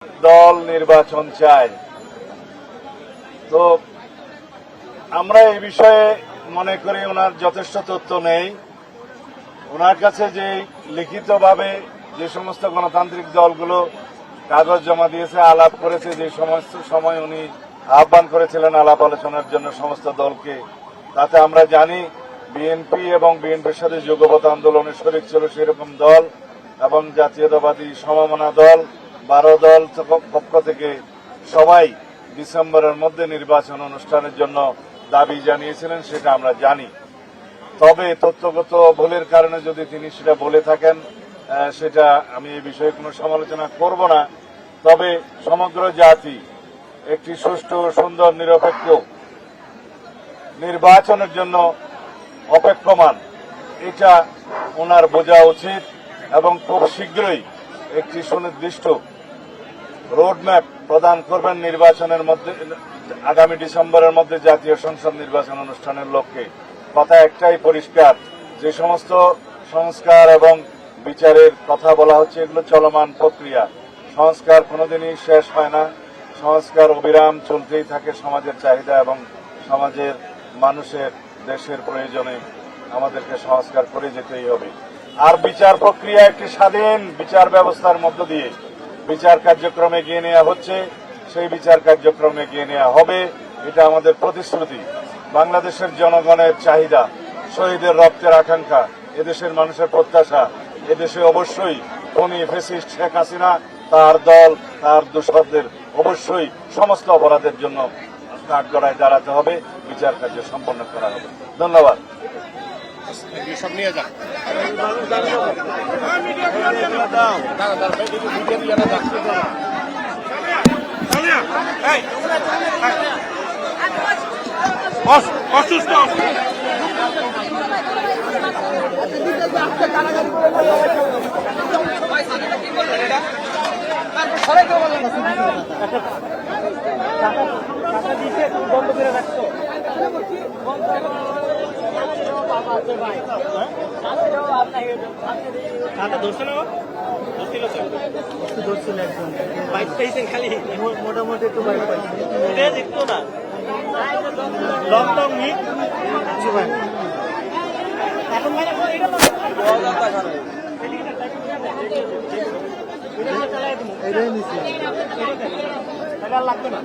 দল নির্বাচন চায়। তো আমরা এই বিষয়ে মনে করি ওনার যথেষ্ট তথ্য নেই। ওনার কাছে যে লিখিতভাবে যে সমস্ত গণতান্ত্রিক দলগুলো কাগজ জমা দিয়েছে, আলাপ করেছে, যে সমস্ত সময় উনি আহ্বান করেছিলেন আলাপ আলোচনার জন্য সমস্ত দলকে, তাতে আমরা জানি বিএনপি এবং বিএনপির সাথে যুগপৎ আন্দোলনে শরিক ছিল সেরকম দল এবং জাতীয়তাবাদী সমমনা দল 12 দল পক্ষ থেকে সবাই ডিসেম্বরের মধ্যে নির্বাচন অনুষ্ঠানের জন্য দাবি জানিয়েছিলেন, সেটা আমরা জানি। তবে তথ্যগত ভুলের কারণে যদি তিনি সেটা বলে থাকেন, সেটা আমি এই বিষয়ে কোনো সমালোচনা করব না। তবে সমগ্র জাতি একটি সুষ্ঠু, সুন্দর, নিরপেক্ষ নির্বাচনের জন্য অপেক্ষমান, এটা ওনার বোঝা উচিত এবং খুব শীঘ্রই একটি সুনির্দিষ্ট রোডম্যাপ প্রদান করবেন নির্বাচনের মধ্যে, আগামী ডিসেম্বরের মধ্যে জাতীয় সংসদ নির্বাচন অনুষ্ঠানের লক্ষ্যে। কথা একটাই পরিষ্কার, যে সমস্ত সংস্কার এবং বিচারের কথা বলা হচ্ছে এগুলো চলমান প্রক্রিয়া। সংস্কার কোনোদিনই শেষ হয় না, সংস্কার অবিরাম চলতেই থাকে। সমাজের চাহিদা এবং সমাজের মানুষের দেশের প্রয়োজনে আমাদেরকে সংস্কার করে যেতেই হবে। আর বিচার প্রক্রিয়া একটি স্বাধীন বিচার ব্যবস্থার মধ্য দিয়ে বিচার কার্যক্রমে এগিয়ে নেওয়া হচ্ছে, সেই বিচার কার্যক্রমে এগিয়ে নেওয়া হবে, এটা আমাদের প্রতিশ্রুতি। বাংলাদেশের জনগণের চাহিদা, শহীদের রক্তের আকাঙ্ক্ষা, এদেশের মানুষের প্রত্যাশা, এদেশে অবশ্যই খুনি ফ্যাসিস্ট শেখ হাসিনা, তার দল, তার দোসরদের অবশ্যই সমস্ত অপরাধের জন্য কাঠগড়ায় দাঁড়াতে হবে, বিচার কার্য সম্পন্ন করা হবে। ধন্যবাদ। সব নিয়ে যান। অসুস্থ বন্ধ করে রাখতো। মোটামুটি একটু দেখতো না লং টং মিট লাগবে না।